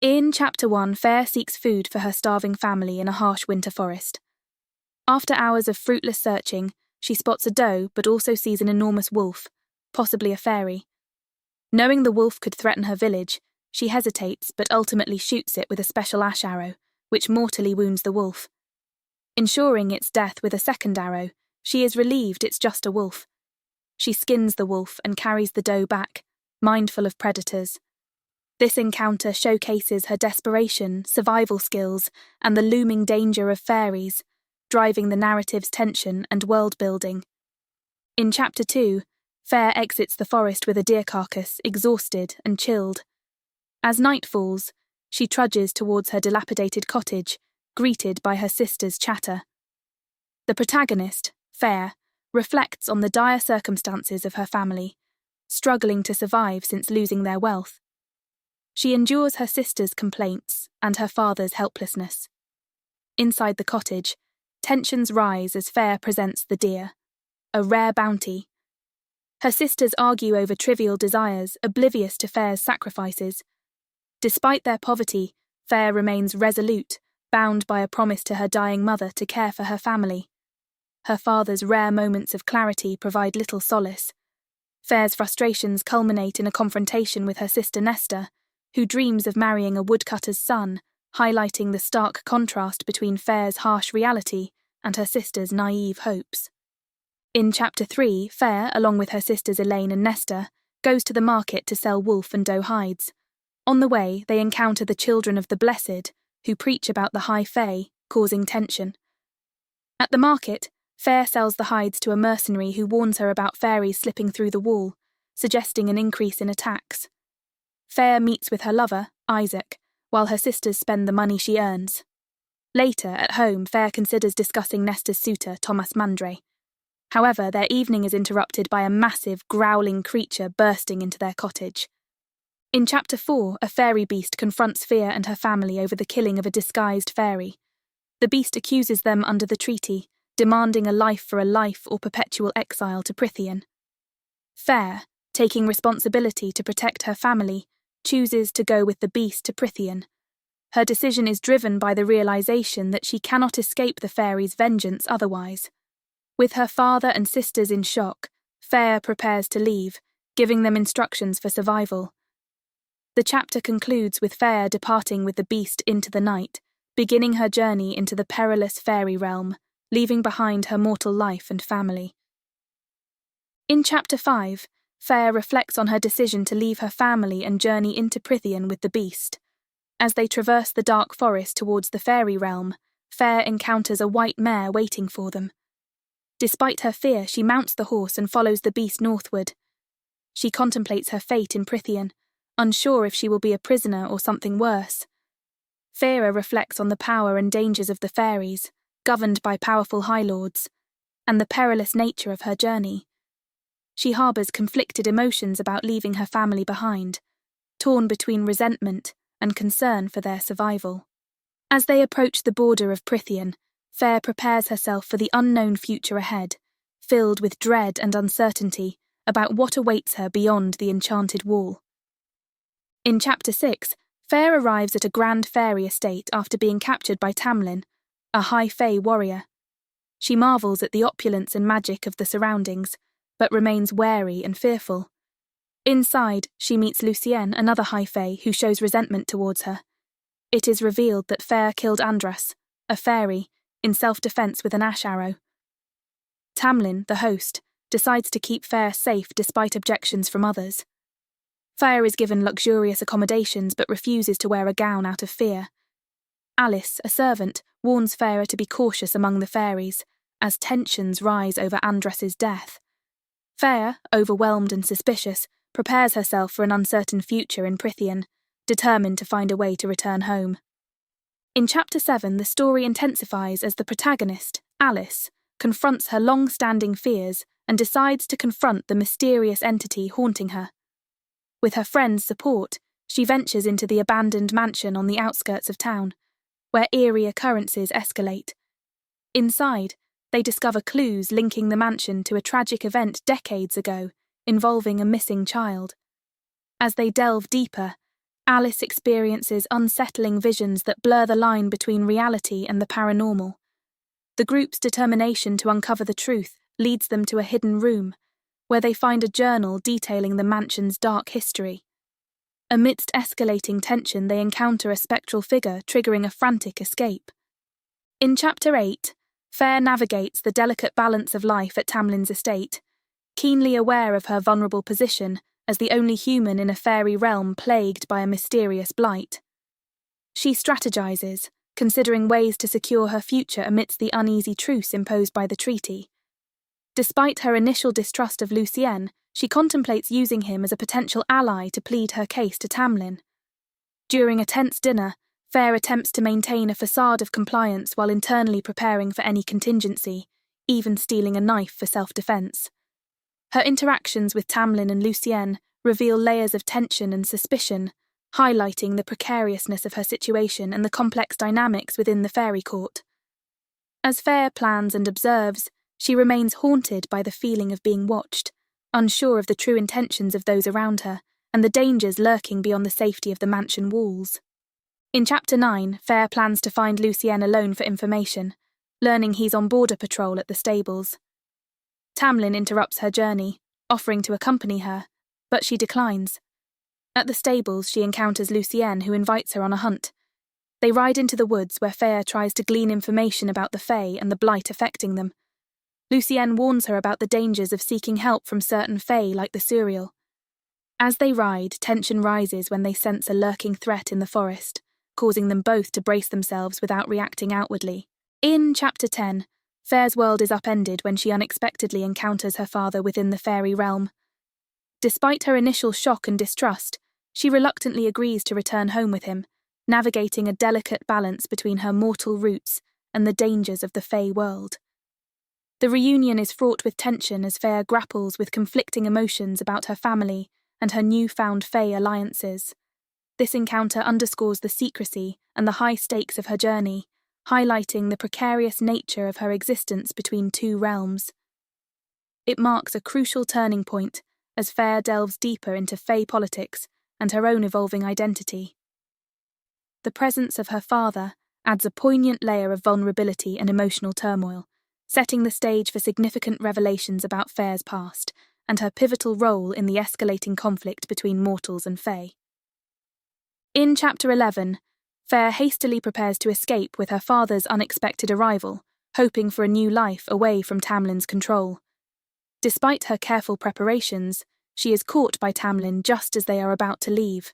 In Chapter 1, Fair seeks food for her starving family in a harsh winter forest. After hours of fruitless searching, she spots a doe but also sees an enormous wolf, possibly a fairy. Knowing the wolf could threaten her village, she hesitates but ultimately shoots it with a special ash arrow, which mortally wounds the wolf. Ensuring its death with a second arrow, she is relieved it's just a wolf. She skins the wolf and carries the doe back, mindful of predators. This encounter showcases her desperation, survival skills, and the looming danger of fairies, driving the narrative's tension and world-building. In Chapter 2, Fair exits the forest with a deer carcass, exhausted and chilled. As night falls, she trudges towards her dilapidated cottage, greeted by her sister's chatter. The protagonist, Fair, reflects on the dire circumstances of her family, struggling to survive since losing their wealth. She endures her sister's complaints and her father's helplessness. Inside the cottage, tensions rise as Fair presents the deer, a rare bounty. Her sisters argue over trivial desires, oblivious to Fair's sacrifices. Despite their poverty, Fair remains resolute, bound by a promise to her dying mother to care for her family. Her father's rare moments of clarity provide little solace. Fair's frustrations culminate in a confrontation with her sister Nesta, who dreams of marrying a woodcutter's son, highlighting the stark contrast between Fair's harsh reality and her sister's naive hopes. In Chapter 3, Fair, along with her sisters Elaine and Nesta, goes to the market to sell wolf and doe hides. On the way, they encounter the children of the Blessed, who preach about the High Fae, causing tension. At the market, Fair sells the hides to a mercenary who warns her about fairies slipping through the wall, suggesting an increase in attacks. Fair meets with her lover, Isaac, while her sisters spend the money she earns. Later, at home, Fair considers discussing Nesta's suitor, Thomas Mandre. However, their evening is interrupted by a massive, growling creature bursting into their cottage. In Chapter 4, a fairy beast confronts Fair and her family over the killing of a disguised fairy. The beast accuses them under the treaty, demanding a life for a life or perpetual exile to Prythian. Fair, taking responsibility to protect her family, chooses to go with the beast to Prythian. Her decision is driven by the realization that she cannot escape the fairy's vengeance otherwise. With her father and sisters in shock, Fair prepares to leave, giving them instructions for survival. The chapter concludes with Fair departing with the beast into the night, beginning her journey into the perilous fairy realm, leaving behind her mortal life and family. In Chapter 5, Fair reflects on her decision to leave her family and journey into Prythian with the beast. As they traverse the dark forest towards the fairy realm, Fair encounters a white mare waiting for them. Despite her fear, she mounts the horse and follows the beast northward. She contemplates her fate in Prythian, unsure if she will be a prisoner or something worse. Fair reflects on the power and dangers of the fairies, governed by powerful high lords, and the perilous nature of her journey. She harbours conflicted emotions about leaving her family behind, torn between resentment and concern for their survival. As they approach the border of Prythian, Fair prepares herself for the unknown future ahead, filled with dread and uncertainty about what awaits her beyond the enchanted wall. In Chapter 6, Fair arrives at a grand fairy estate after being captured by Tamlin, a High Fae warrior. She marvels at the opulence and magic of the surroundings, but remains wary and fearful. Inside, she meets Lucienne, another High Fae, who shows resentment towards her. It is revealed that Fair killed Andras, a fairy, in self-defense with an ash arrow. Tamlin, the host, decides to keep Fair safe despite objections from others. Fair is given luxurious accommodations but refuses to wear a gown out of fear. Alice, a servant, warns Fair to be cautious among the fairies, as tensions rise over Andras's death. Fair, overwhelmed and suspicious, prepares herself for an uncertain future in Prythian, determined to find a way to return home. In Chapter 7, the story intensifies as the protagonist, Alice, confronts her long-standing fears and decides to confront the mysterious entity haunting her. With her friends' support, she ventures into the abandoned mansion on the outskirts of town, where eerie occurrences escalate. Inside, they discover clues linking the mansion to a tragic event decades ago involving a missing child. As they delve deeper, Alice experiences unsettling visions that blur the line between reality and the paranormal. The group's determination to uncover the truth leads them to a hidden room, where they find a journal detailing the mansion's dark history. Amidst escalating tension, they encounter a spectral figure, triggering a frantic escape. In Chapter 8, Fair navigates the delicate balance of life at Tamlin's estate, keenly aware of her vulnerable position as the only human in a fairy realm plagued by a mysterious blight. She strategizes, considering ways to secure her future amidst the uneasy truce imposed by the treaty. Despite her initial distrust of Lucienne, she contemplates using him as a potential ally to plead her case to Tamlin. During a tense dinner, Fair attempts to maintain a facade of compliance while internally preparing for any contingency, even stealing a knife for self-defense. Her interactions with Tamlin and Lucienne reveal layers of tension and suspicion, highlighting the precariousness of her situation and the complex dynamics within the fairy court. As Fair plans and observes, she remains haunted by the feeling of being watched, unsure of the true intentions of those around her and the dangers lurking beyond the safety of the mansion walls. In Chapter 9, Fair plans to find Lucienne alone for information, learning he's on border patrol at the stables. Tamlin interrupts her journey, offering to accompany her, but she declines. At the stables, she encounters Lucienne, who invites her on a hunt. They ride into the woods where Fair tries to glean information about the Fae and the blight affecting them. Lucienne warns her about the dangers of seeking help from certain Fae like the Suriel. As they ride, tension rises when they sense a lurking threat in the forest, causing them both to brace themselves without reacting outwardly. In Chapter 10, Fair's world is upended when she unexpectedly encounters her father within the fairy realm. Despite her initial shock and distrust, she reluctantly agrees to return home with him, navigating a delicate balance between her mortal roots and the dangers of the Fae world. The reunion is fraught with tension as Fair grapples with conflicting emotions about her family and her newfound Fae alliances. This encounter underscores the secrecy and the high stakes of her journey, highlighting the precarious nature of her existence between two realms. It marks a crucial turning point as Fair delves deeper into Fae politics and her own evolving identity. The presence of her father adds a poignant layer of vulnerability and emotional turmoil, setting the stage for significant revelations about Fair's past and her pivotal role in the escalating conflict between mortals and Fae. In Chapter 11, Fair hastily prepares to escape with her father's unexpected arrival, hoping for a new life away from Tamlin's control. Despite her careful preparations, she is caught by Tamlin just as they are about to leave.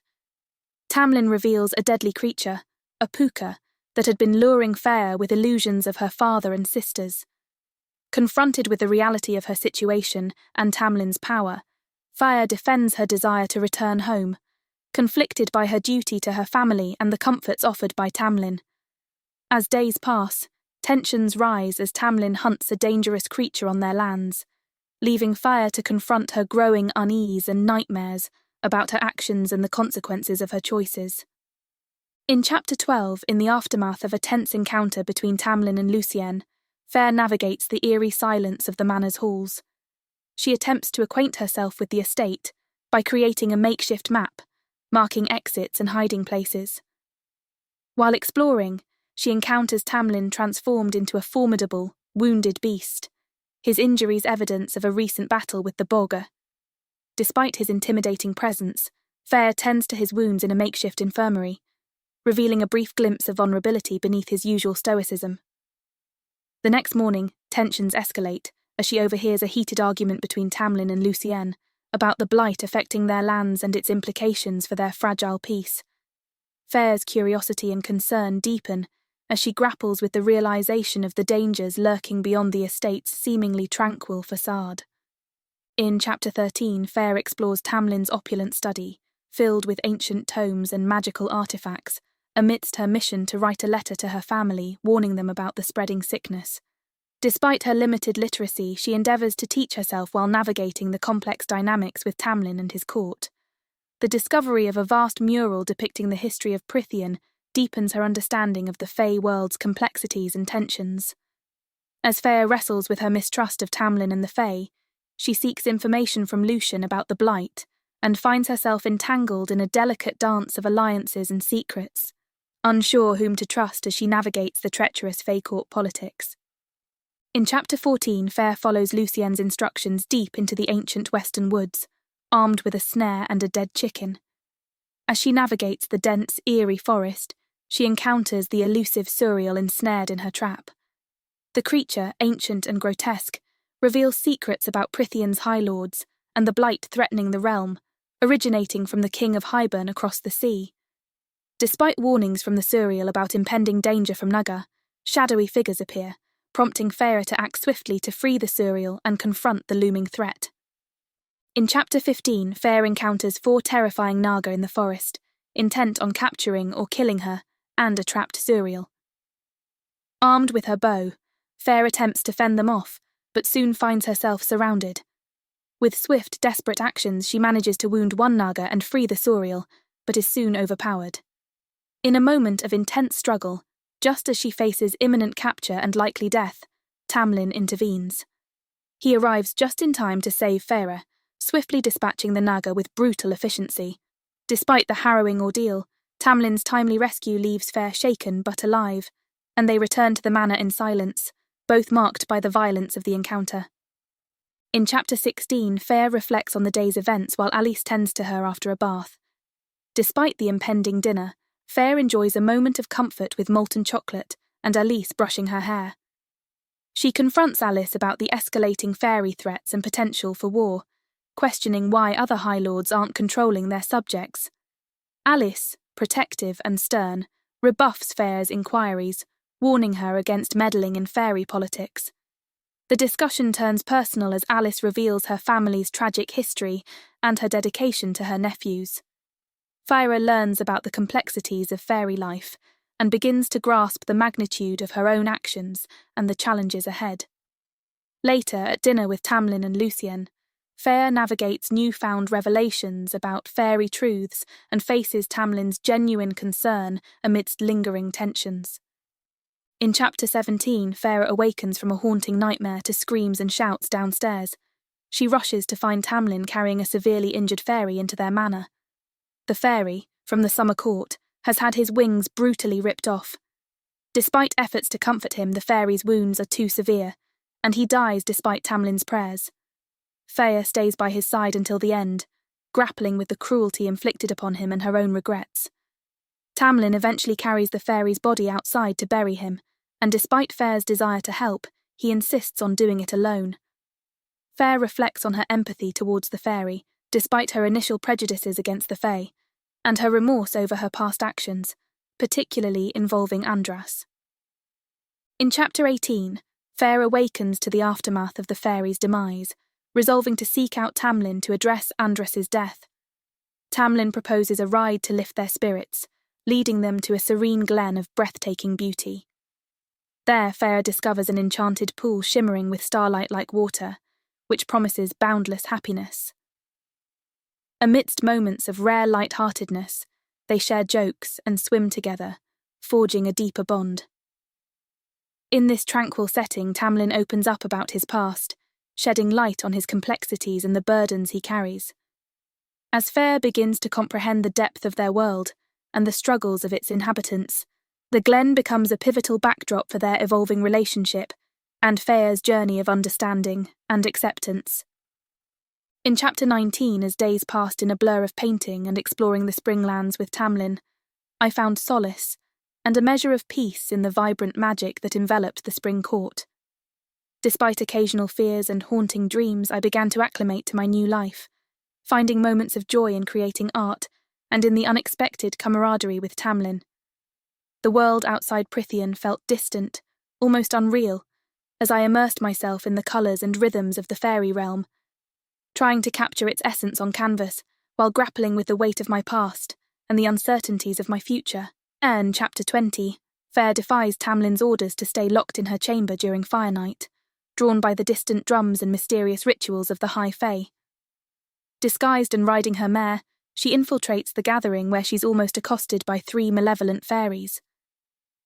Tamlin reveals a deadly creature, a puka, that had been luring Fair with illusions of her father and sisters. Confronted with the reality of her situation and Tamlin's power, Fair defends her desire to return home, conflicted by her duty to her family and the comforts offered by Tamlin. As days pass, tensions rise as Tamlin hunts a dangerous creature on their lands, leaving Fair to confront her growing unease and nightmares about her actions and the consequences of her choices. In Chapter 12, in the aftermath of a tense encounter between Tamlin and Lucienne, Fair navigates the eerie silence of the manor's halls. She attempts to acquaint herself with the estate by creating a makeshift map, marking exits and hiding places. While exploring, she encounters Tamlin transformed into a formidable, wounded beast, his injuries evidence of a recent battle with the Boga. Despite his intimidating presence, Fair tends to his wounds in a makeshift infirmary, revealing a brief glimpse of vulnerability beneath his usual stoicism. The next morning, tensions escalate as she overhears a heated argument between Tamlin and Lucienne about the blight affecting their lands and its implications for their fragile peace. Fair's curiosity and concern deepen as she grapples with the realization of the dangers lurking beyond the estate's seemingly tranquil facade. In Chapter 13, Fair explores Tamlin's opulent study, filled with ancient tomes and magical artifacts, amidst her mission to write a letter to her family warning them about the spreading sickness. Despite her limited literacy, she endeavours to teach herself while navigating the complex dynamics with Tamlin and his court. The discovery of a vast mural depicting the history of Prythian deepens her understanding of the Fae world's complexities and tensions. As Fair wrestles with her mistrust of Tamlin and the Fae, she seeks information from Lucian about the blight and finds herself entangled in a delicate dance of alliances and secrets, unsure whom to trust as she navigates the treacherous Fae court politics. In Chapter 14, Fair follows Lucien's instructions deep into the ancient western woods, armed with a snare and a dead chicken. As she navigates the dense, eerie forest, she encounters the elusive Suriel ensnared in her trap. The creature, ancient and grotesque, reveals secrets about Prythian's High Lords and the blight threatening the realm, originating from the King of Hybern across the sea. Despite warnings from the Suriel about impending danger from Naga, shadowy figures appear, prompting Fair to act swiftly to free the Suriel and confront the looming threat. In Chapter 15, Fair encounters 4 terrifying Naga in the forest, intent on capturing or killing her, and a trapped Suriel. Armed with her bow, Fair attempts to fend them off, but soon finds herself surrounded. With swift, desperate actions, she manages to wound one Naga and free the Suriel, but is soon overpowered. In a moment of intense struggle, just as she faces imminent capture and likely death, Tamlin intervenes. He arrives just in time to save Fair, swiftly dispatching the Naga with brutal efficiency. Despite the harrowing ordeal, Tamlin's timely rescue leaves Fair shaken but alive, and they return to the manor in silence, both marked by the violence of the encounter. In Chapter 16, Fair reflects on the day's events while Alice tends to her after a bath. Despite the impending dinner, Fair enjoys a moment of comfort with molten chocolate and Alice brushing her hair. She confronts Alice about the escalating fairy threats and potential for war, questioning why other High Lords aren't controlling their subjects. Alice, protective and stern, rebuffs Fair's inquiries, warning her against meddling in fairy politics. The discussion turns personal as Alice reveals her family's tragic history and her dedication to her nephews. Fair learns about the complexities of fairy life and begins to grasp the magnitude of her own actions and the challenges ahead. Later, at dinner with Tamlin and Lucien, Fair navigates newfound revelations about fairy truths and faces Tamlin's genuine concern amidst lingering tensions. In Chapter 17, Fair awakens from a haunting nightmare to screams and shouts downstairs. She rushes to find Tamlin carrying a severely injured fairy into their manor. The fairy, from the summer court, has had his wings brutally ripped off. Despite efforts to comfort him, the fairy's wounds are too severe, and he dies despite Tamlin's prayers. Fair stays by his side until the end, grappling with the cruelty inflicted upon him and her own regrets. Tamlin eventually carries the fairy's body outside to bury him, and despite Fair's desire to help, he insists on doing it alone. Fair reflects on her empathy towards the fairy, despite her initial prejudices against the Fae, and her remorse over her past actions, particularly involving Andras. In Chapter 18, Fair awakens to the aftermath of the fairy's demise, resolving to seek out Tamlin to address Andras's death. Tamlin proposes a ride to lift their spirits, leading them to a serene glen of breathtaking beauty. There, Fair discovers an enchanted pool shimmering with starlight-like water, which promises boundless happiness. Amidst moments of rare light-heartedness, they share jokes and swim together, forging a deeper bond. In this tranquil setting, Tamlin opens up about his past, shedding light on his complexities and the burdens he carries. As Fair begins to comprehend the depth of their world and the struggles of its inhabitants, the glen becomes a pivotal backdrop for their evolving relationship and Fair's journey of understanding and acceptance. In Chapter 19, as days passed in a blur of painting and exploring the springlands with Tamlin, I found solace and a measure of peace in the vibrant magic that enveloped the spring court. Despite occasional fears and haunting dreams, I began to acclimate to my new life, finding moments of joy in creating art and in the unexpected camaraderie with Tamlin. The world outside Prythian felt distant, almost unreal, as I immersed myself in the colours and rhythms of the fairy realm, trying to capture its essence on canvas while grappling with the weight of my past and the uncertainties of my future. And Chapter 20, Fair defies Tamlin's orders to stay locked in her chamber during Fire Night, drawn by the distant drums and mysterious rituals of the High Fae. Disguised and riding her mare, she infiltrates the gathering where she's almost accosted by 3 malevolent fairies.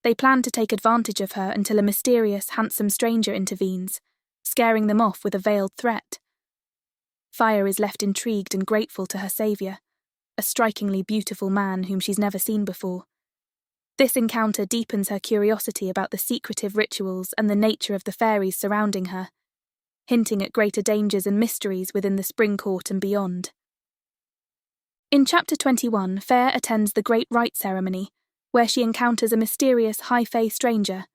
They plan to take advantage of her until a mysterious, handsome stranger intervenes, scaring them off with a veiled threat. Fire is left intrigued and grateful to her saviour, a strikingly beautiful man whom she's never seen before. This encounter deepens her curiosity about the secretive rituals and the nature of the fairies surrounding her, hinting at greater dangers and mysteries within the Spring Court and beyond. In Chapter 21, Fair attends the Great Rite Ceremony, where she encounters a mysterious high fae stranger.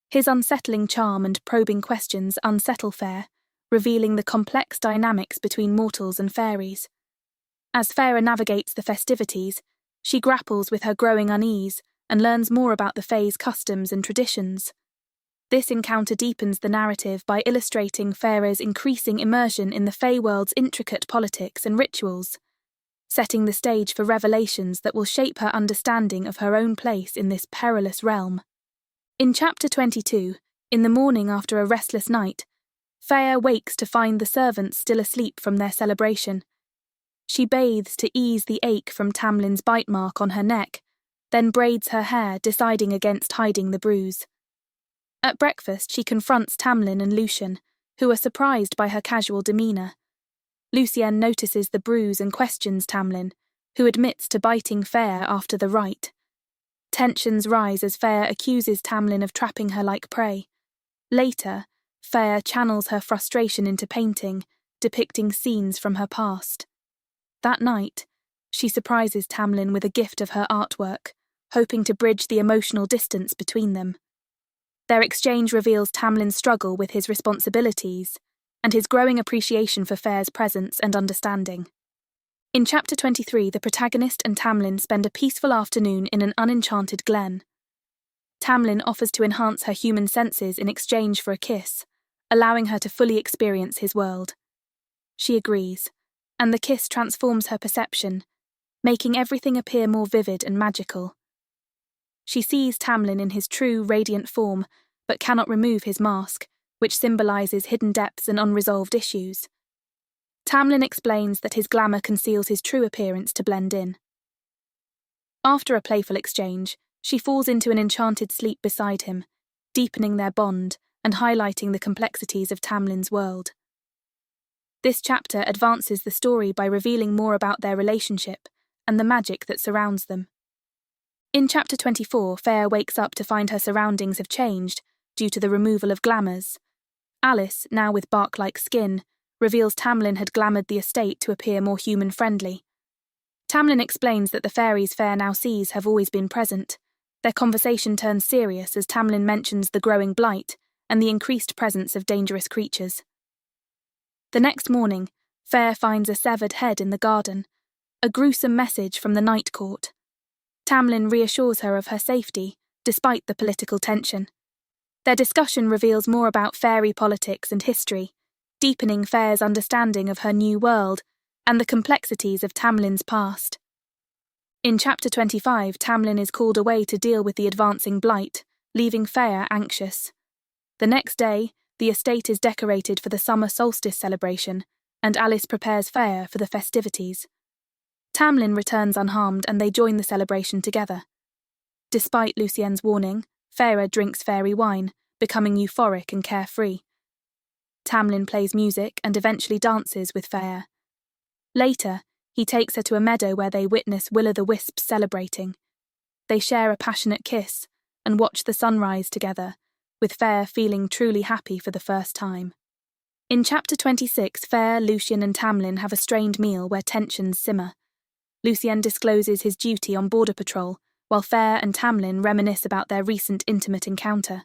His unsettling charm and probing questions unsettle Fair, revealing the complex dynamics between mortals and fairies. As Fair navigates the festivities, she grapples with her growing unease and learns more about the fae's customs and traditions. This encounter deepens the narrative by illustrating Fair's increasing immersion in the fae world's intricate politics and rituals, setting the stage for revelations that will shape her understanding of her own place in this perilous realm. In Chapter 22, in the morning after a restless night, Fair wakes to find the servants still asleep from their celebration. She bathes to ease the ache from Tamlin's bite mark on her neck, then braids her hair, deciding against hiding the bruise. At breakfast, she confronts Tamlin and Lucien, who are surprised by her casual demeanour. Lucien notices the bruise and questions Tamlin, who admits to biting Fair after the rite. Tensions rise as Fair accuses Tamlin of trapping her like prey. Later, Fair channels her frustration into painting, depicting scenes from her past. That night, she surprises Tamlin with a gift of her artwork, hoping to bridge the emotional distance between them. Their exchange reveals Tamlin's struggle with his responsibilities and his growing appreciation for Fair's presence and understanding. In Chapter 23, the protagonist and Tamlin spend a peaceful afternoon in an unenchanted glen. Tamlin offers to enhance her human senses in exchange for a kiss, allowing her to fully experience his world. She agrees, and the kiss transforms her perception, making everything appear more vivid and magical. She sees Tamlin in his true, radiant form, but cannot remove his mask, which symbolises hidden depths and unresolved issues. Tamlin explains that his glamour conceals his true appearance to blend in. After a playful exchange, she falls into an enchanted sleep beside him, deepening their bond and highlighting the complexities of Tamlin's world. This chapter advances the story by revealing more about their relationship and the magic that surrounds them. In Chapter 24, Fair wakes up to find her surroundings have changed due to the removal of glamours. Alice, now with bark-like skin, reveals Tamlin had glamoured the estate to appear more human-friendly. Tamlin explains that the fairies Fair now sees have always been present. Their conversation turns serious as Tamlin mentions the growing blight and the increased presence of dangerous creatures. The next morning, Fair finds a severed head in the garden, a gruesome message from the Night Court. Tamlin reassures her of her safety, despite the political tension. Their discussion reveals more about fairy politics and history, deepening Fair's understanding of her new world and the complexities of Tamlin's past. In Chapter 25, Tamlin is called away to deal with the advancing blight, leaving Fair anxious. The next day, the estate is decorated for the summer solstice celebration, and Alice prepares Fair for the festivities. Tamlin returns unharmed and they join the celebration together. Despite Lucien's warning, Fair drinks fairy wine, becoming euphoric and carefree. Tamlin plays music and eventually dances with Fair. Later, he takes her to a meadow where they witness will-o'-the-wisps celebrating. They share a passionate kiss and watch the sunrise together, with Fair feeling truly happy for the first time. In Chapter 26, Fair, Lucien and Tamlin have a strained meal where tensions simmer. Lucien discloses his duty on border patrol, while Fair and Tamlin reminisce about their recent intimate encounter.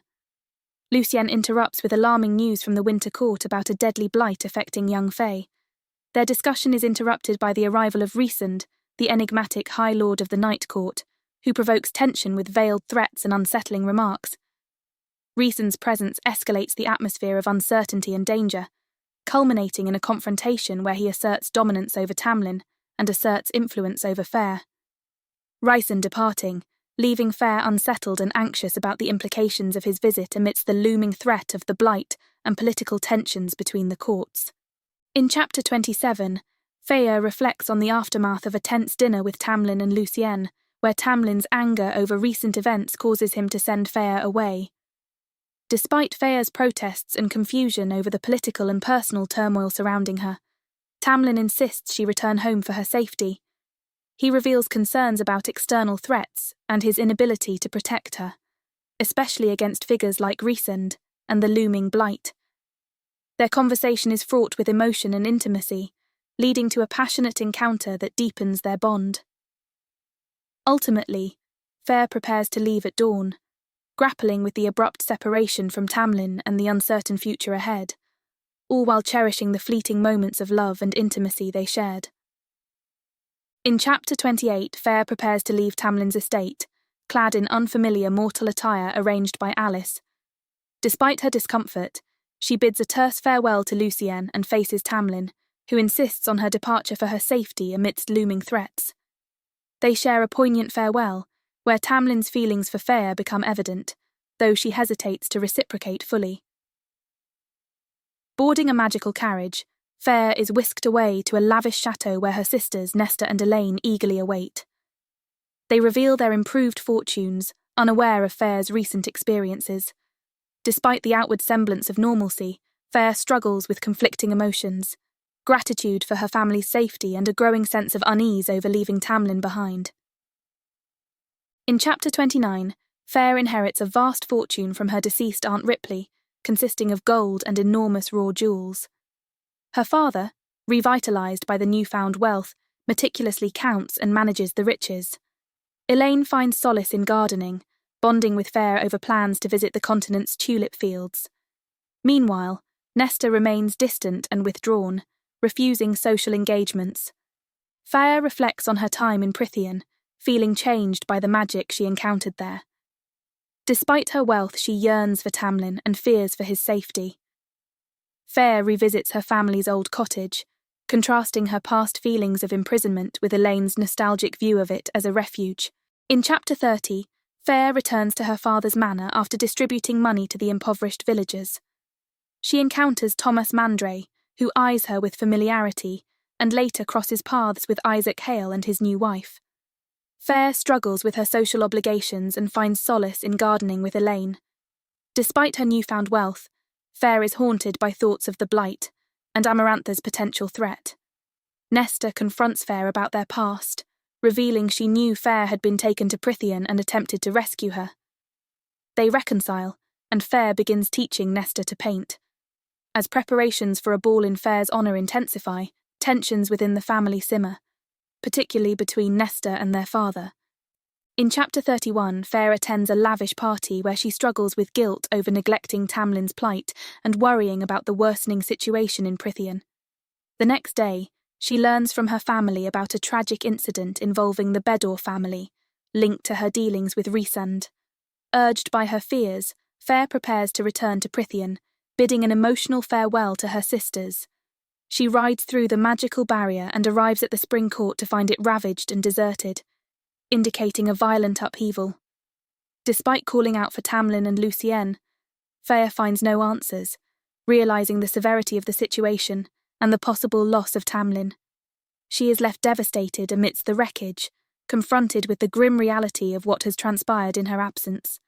Lucien interrupts with alarming news from the Winter Court about a deadly blight affecting young Fae. Their discussion is interrupted by the arrival of Rhysand, the enigmatic High Lord of the Night Court, who provokes tension with veiled threats and unsettling remarks. Rhysand's presence escalates the atmosphere of uncertainty and danger, culminating in a confrontation where he asserts dominance over Tamlin and asserts influence over Fair. Rhysand departing, leaving Fair unsettled and anxious about the implications of his visit amidst the looming threat of the blight and political tensions between the courts. In Chapter 27, Fair reflects on the aftermath of a tense dinner with Tamlin and Lucien, where Tamlin's anger over recent events causes him to send Fair away. Despite Fair's protests and confusion over the political and personal turmoil surrounding her, Tamlin insists she return home for her safety. He reveals concerns about external threats and his inability to protect her, especially against figures like Rhysand and the looming Blight. Their conversation is fraught with emotion and intimacy, leading to a passionate encounter that deepens their bond. Ultimately, Fair prepares to leave at dawn, grappling with the abrupt separation from Tamlin and the uncertain future ahead, all while cherishing the fleeting moments of love and intimacy they shared. In Chapter 28, Fair prepares to leave Tamlin's estate, clad in unfamiliar mortal attire arranged by Alice. Despite her discomfort, she bids a terse farewell to Lucienne and faces Tamlin, who insists on her departure for her safety amidst looming threats. They share a poignant farewell, where Tamlin's feelings for Fair become evident, though she hesitates to reciprocate fully. Boarding a magical carriage, Fair is whisked away to a lavish chateau where her sisters, Nesta and Elaine, eagerly await. They reveal their improved fortunes, unaware of Fair's recent experiences. Despite the outward semblance of normalcy, Fair struggles with conflicting emotions, gratitude for her family's safety and a growing sense of unease over leaving Tamlin behind. In Chapter 29, Fair inherits a vast fortune from her deceased Aunt Ripley, consisting of gold and enormous raw jewels. Her father, revitalised by the newfound wealth, meticulously counts and manages the riches. Elaine finds solace in gardening, bonding with Fair over plans to visit the continent's tulip fields. Meanwhile, Nesta remains distant and withdrawn, refusing social engagements. Fair reflects on her time in Prythian, feeling changed by the magic she encountered there. Despite her wealth, she yearns for Tamlin and fears for his safety. Fair revisits her family's old cottage, contrasting her past feelings of imprisonment with Elaine's nostalgic view of it as a refuge. In Chapter 30, Fair returns to her father's manor after distributing money to the impoverished villagers. She encounters Thomas Mandray, who eyes her with familiarity, and later crosses paths with Isaac Hale and his new wife. Fair struggles with her social obligations and finds solace in gardening with Elaine. Despite her newfound wealth, Fair is haunted by thoughts of the Blight and Amarantha's potential threat. Nesta confronts Fair about their past, revealing she knew Fair had been taken to Prythian and attempted to rescue her. They reconcile, and Fair begins teaching Nesta to paint. As preparations for a ball in Fair's honour intensify, tensions within the family simmer, particularly between Nesta and their father. In Chapter 31, Fair attends a lavish party where she struggles with guilt over neglecting Tamlin's plight and worrying about the worsening situation in Prythian. The next day, she learns from her family about a tragic incident involving the Bedor family, linked to her dealings with Rhysand. Urged by her fears, Fair prepares to return to Prythian, bidding an emotional farewell to her sisters. She rides through the magical barrier and arrives at the Spring Court to find it ravaged and deserted, indicating a violent upheaval. Despite calling out for Tamlin and Lucienne, Fair finds no answers, realising the severity of the situation and the possible loss of Tamlin. She is left devastated amidst the wreckage, confronted with the grim reality of what has transpired in her absence.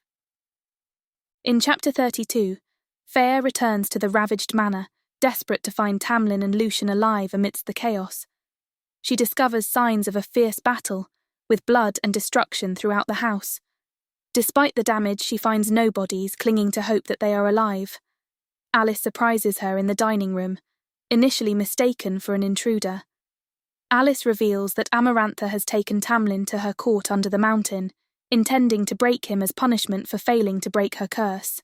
In Chapter 32, Fair returns to the ravaged manor, desperate to find Tamlin and Lucian alive amidst the chaos. She discovers signs of a fierce battle, with blood and destruction throughout the house. Despite the damage, she finds no bodies, clinging to hope that they are alive. Alice surprises her in the dining room, initially mistaken for an intruder. Alice reveals that Amarantha has taken Tamlin to her court under the mountain, intending to break him as punishment for failing to break her curse.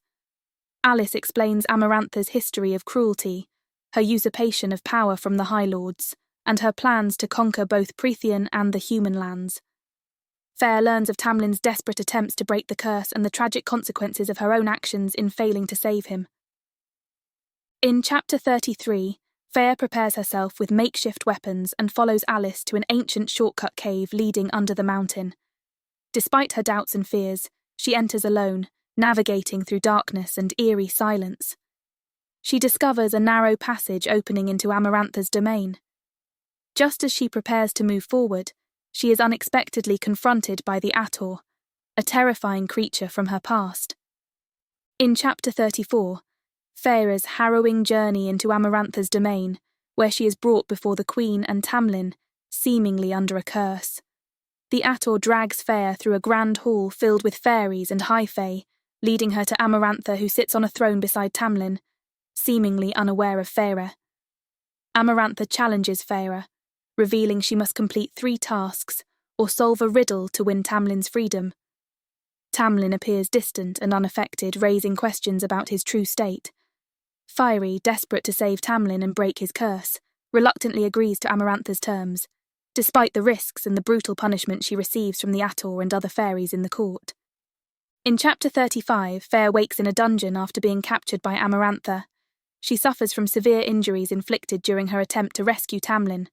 Alice explains Amarantha's history of cruelty, her usurpation of power from the High Lords, and her plans to conquer both Prythian and the human lands. Fair learns of Tamlin's desperate attempts to break the curse and the tragic consequences of her own actions in failing to save him. In Chapter 33, Fair prepares herself with makeshift weapons and follows Alice to an ancient shortcut cave leading under the mountain. Despite her doubts and fears, she enters alone, navigating through darkness and eerie silence. She discovers a narrow passage opening into Amarantha's domain. Just as she prepares to move forward, she is unexpectedly confronted by the ACOTAR, a terrifying creature from her past. In Chapter 34, Fair's harrowing journey into Amarantha's domain where she is brought before the Queen and Tamlin, seemingly under a curse. The ACOTAR drags Fair through a grand hall filled with fairies and high fae, leading her to Amarantha, who sits on a throne beside Tamlin, seemingly unaware of Feyre. Amarantha challenges Feyre, revealing she must complete 3 tasks or solve a riddle to win Tamlin's freedom. Tamlin appears distant and unaffected, raising questions about his true state. Fiery, desperate to save Tamlin and break his curse, reluctantly agrees to Amarantha's terms, despite the risks and the brutal punishment she receives from the ACOTAR and other fairies in the court. In Chapter 35, Fair wakes in a dungeon after being captured by Amarantha. She suffers from severe injuries inflicted during her attempt to rescue Tamlin.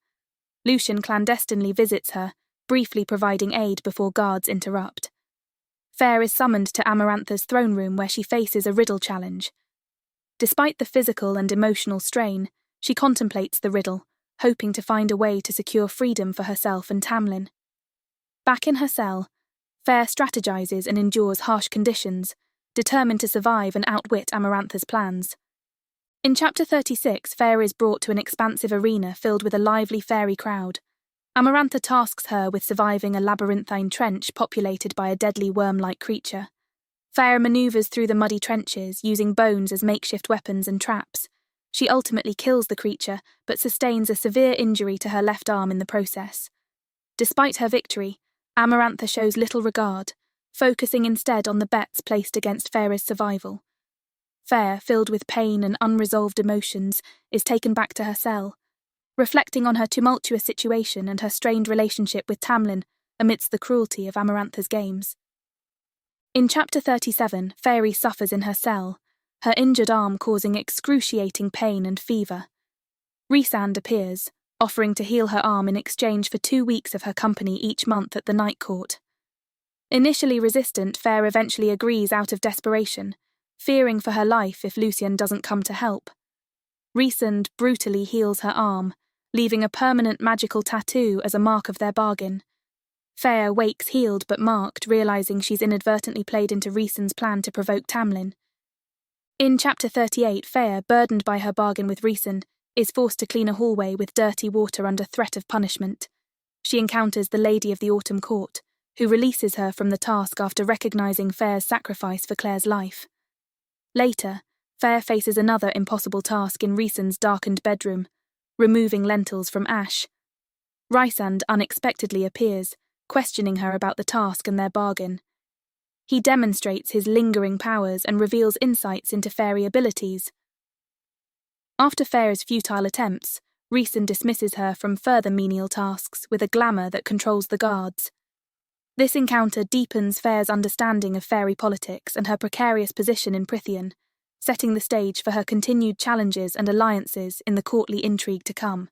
Lucien clandestinely visits her, briefly providing aid before guards interrupt. Fair is summoned to Amarantha's throne room, where she faces a riddle challenge. Despite the physical and emotional strain, she contemplates the riddle, hoping to find a way to secure freedom for herself and Tamlin. Back in her cell, Fair strategizes and endures harsh conditions, determined to survive and outwit Amarantha's plans. In Chapter 36, Fair is brought to an expansive arena filled with a lively fairy crowd. Amarantha tasks her with surviving a labyrinthine trench populated by a deadly worm-like creature. Fair maneuvers through the muddy trenches, using bones as makeshift weapons and traps. She ultimately kills the creature, but sustains a severe injury to her left arm in the process. Despite her victory, Amarantha shows little regard, focusing instead on the bets placed against Fair's survival. Fair, filled with pain and unresolved emotions, is taken back to her cell, reflecting on her tumultuous situation and her strained relationship with Tamlin amidst the cruelty of Amarantha's games. In Chapter 37, Fairy suffers in her cell, her injured arm causing excruciating pain and fever. Rhysand appears, offering to heal her arm in exchange for 2 weeks of her company each month at the Night Court. Initially resistant, Fair eventually agrees out of desperation, fearing for her life if Lucien doesn't come to help. Rhysand brutally heals her arm, leaving a permanent magical tattoo as a mark of their bargain. Fair wakes healed but marked, realizing she's inadvertently played into Rhysand's plan to provoke Tamlin. In Chapter 38, Fair, burdened by her bargain with Rhysand, is forced to clean a hallway with dirty water under threat of punishment. She encounters the Lady of the Autumn Court, who releases her from the task after recognizing Fair's sacrifice for Claire's life. Later, Fair faces another impossible task in Rhysand's darkened bedroom, removing lentils from ash. Rhysand unexpectedly appears, questioning her about the task and their bargain. He demonstrates his lingering powers and reveals insights into fairy abilities. After Fair's futile attempts, Rhysand dismisses her from further menial tasks with a glamour that controls the guards. This encounter deepens Fair's understanding of fairy politics and her precarious position in Prythian, setting the stage for her continued challenges and alliances in the courtly intrigue to come.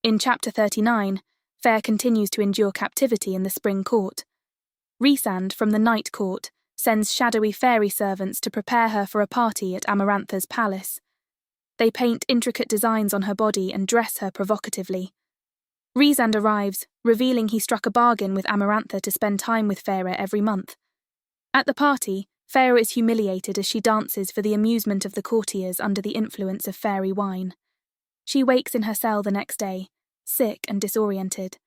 In Chapter 39, Fair continues to endure captivity in the Spring Court. Rhysand, from the Night Court, sends shadowy fairy servants to prepare her for a party at Amarantha's palace. They paint intricate designs on her body and dress her provocatively. Rhysand arrives, revealing he struck a bargain with Amarantha to spend time with Feyre every month. At the party, Feyre is humiliated as she dances for the amusement of the courtiers under the influence of fairy wine. She wakes in her cell the next day, sick and disoriented.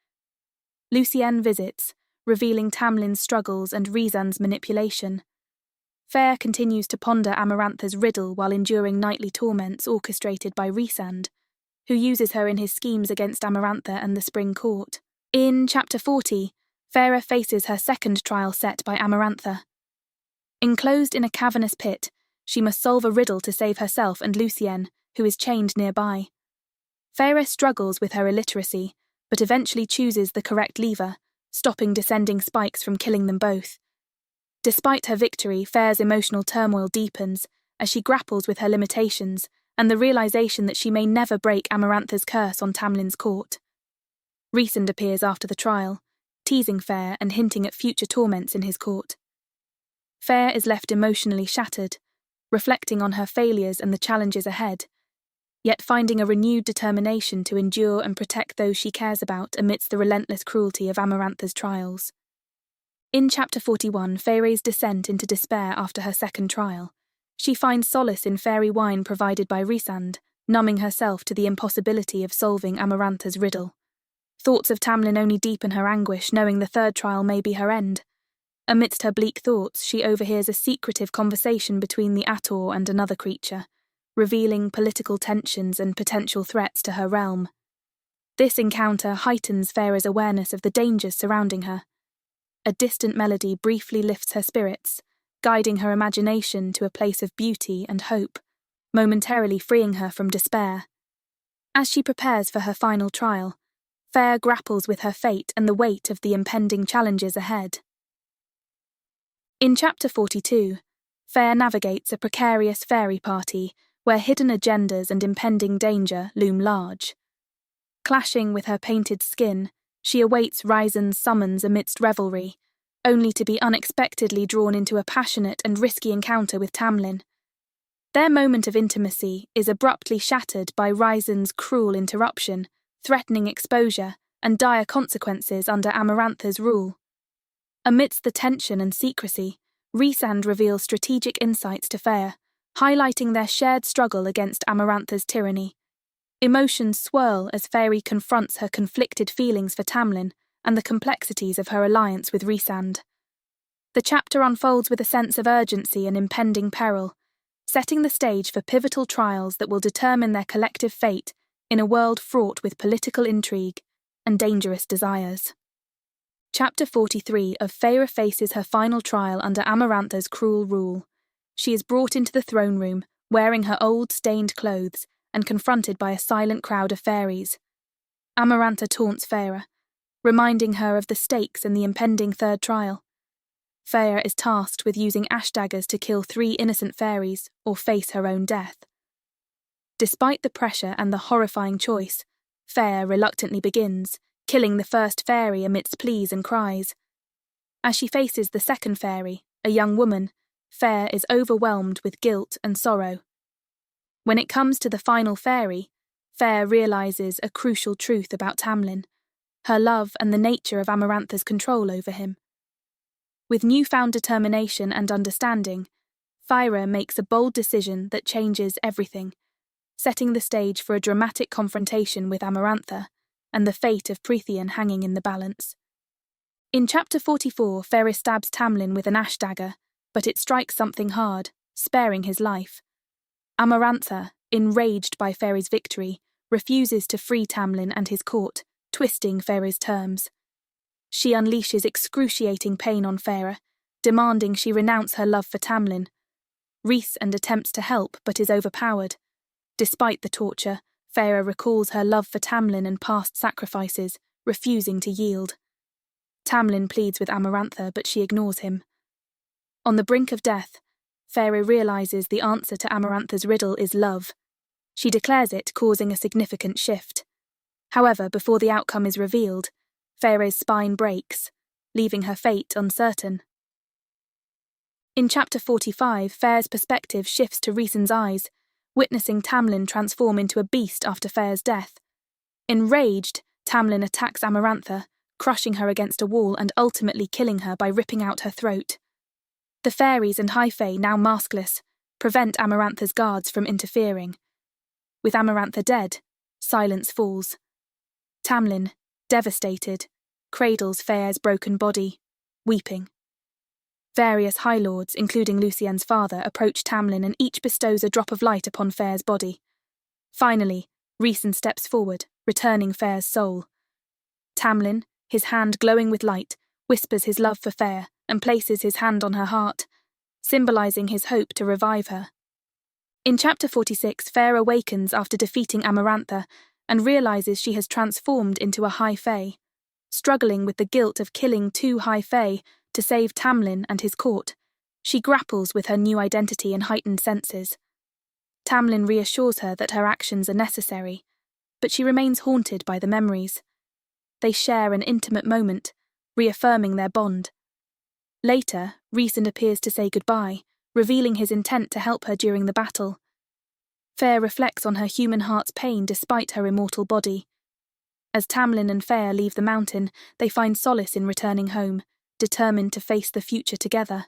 Lucien visits, revealing Tamlin's struggles and Rhysand's manipulation. Fair continues to ponder Amarantha's riddle while enduring nightly torments orchestrated by Rhysand, who uses her in his schemes against Amarantha and the Spring Court. In Chapter 40, Fair faces her second trial set by Amarantha. Enclosed in a cavernous pit, she must solve a riddle to save herself and Lucien, who is chained nearby. Fair struggles with her illiteracy, but eventually chooses the correct lever, stopping descending spikes from killing them both. Despite her victory, Fair's emotional turmoil deepens as she grapples with her limitations and the realization that she may never break Amarantha's curse on Tamlin's court. Rhysand appears after the trial, teasing Fair and hinting at future torments in his court. Fair is left emotionally shattered, reflecting on her failures and the challenges ahead, yet finding a renewed determination to endure and protect those she cares about amidst the relentless cruelty of Amarantha's trials. In Chapter 41, Feyre's descent into despair after her second trial. She finds solace in fairy wine provided by Rhysand, numbing herself to the impossibility of solving Amarantha's riddle. Thoughts of Tamlin only deepen her anguish, knowing the third trial may be her end. Amidst her bleak thoughts, she overhears a secretive conversation between the ACOTAR and another creature, revealing political tensions and potential threats to her realm. This encounter heightens Farah's awareness of the dangers surrounding her. A distant melody briefly lifts her spirits, guiding her imagination to a place of beauty and hope, momentarily freeing her from despair. As she prepares for her final trial, Farah grapples with her fate and the weight of the impending challenges ahead. In Chapter 42, Farah navigates a precarious fairy party where hidden agendas and impending danger loom large. Clashing with her painted skin, she awaits Ryzen's summons amidst revelry, only to be unexpectedly drawn into a passionate and risky encounter with Tamlin. Their moment of intimacy is abruptly shattered by Ryzen's cruel interruption, threatening exposure and dire consequences under Amarantha's rule. Amidst the tension and secrecy, Rhysand reveals strategic insights to Farah, highlighting their shared struggle against Amarantha's tyranny. Emotions swirl as Farah confronts her conflicted feelings for Tamlin and the complexities of her alliance with Rhysand. The chapter unfolds with a sense of urgency and impending peril, setting the stage for pivotal trials that will determine their collective fate in a world fraught with political intrigue and dangerous desires. Chapter 43 of Farah faces her final trial under Amarantha's cruel rule. She is brought into the throne room, wearing her old, stained clothes, and confronted by a silent crowd of fairies. Amarantha taunts Farah, reminding her of the stakes in the impending third trial. Farah is tasked with using ash daggers to kill 3 innocent fairies or face her own death. Despite the pressure and the horrifying choice, Farah reluctantly begins, killing the first fairy amidst pleas and cries. As she faces the second fairy, a young woman, Farah is overwhelmed with guilt and sorrow. When it comes to the final fairy, Farah realizes a crucial truth about Tamlin, her love and the nature of Amarantha's control over him. With newfound determination and understanding, Farah makes a bold decision that changes everything, setting the stage for a dramatic confrontation with Amarantha and the fate of Prithian hanging in the balance. In Chapter 44, Farah stabs Tamlin with an ash dagger, but it strikes something hard, sparing his life. Amarantha, enraged by Farah's victory, refuses to free Tamlin and his court, twisting Farah's terms. She unleashes excruciating pain on Farah, demanding she renounce her love for Tamlin. Rhysand attempts to help but is overpowered. Despite the torture, Farah recalls her love for Tamlin and past sacrifices, refusing to yield. Tamlin pleads with Amarantha, but she ignores him. On the brink of death, Farah realizes the answer to Amarantha's riddle is love. She declares it, causing a significant shift. However, before the outcome is revealed, Farah's spine breaks, leaving her fate uncertain. In Chapter 45, Farah's perspective shifts to Rhysand's eyes, witnessing Tamlin transform into a beast after Farah's death. Enraged, Tamlin attacks Amarantha, crushing her against a wall and ultimately killing her by ripping out her throat. The fairies and High Fae, now maskless, prevent Amarantha's guards from interfering. With Amarantha dead, silence falls. Tamlin, devastated, cradles Farah's broken body, weeping. Various High Lords, including Lucien's father, approach Tamlin and each bestows a drop of light upon Farah's body. Finally, Rhysand steps forward, returning Farah's soul. Tamlin, his hand glowing with light, whispers his love for Farah and places his hand on her heart, symbolizing his hope to revive her. In Chapter 46, Farah awakens after defeating Amarantha and realizes she has transformed into a High Fae. Struggling with the guilt of killing 2 High Fae to save Tamlin and his court, she grapples with her new identity and heightened senses. Tamlin reassures her that her actions are necessary, but she remains haunted by the memories. They share an intimate moment, reaffirming their bond. Later, Rhysand appears to say goodbye, revealing his intent to help her during the battle. Farah reflects on her human heart's pain despite her immortal body. As Tamlin and Farah leave the mountain, they find solace in returning home, determined to face the future together.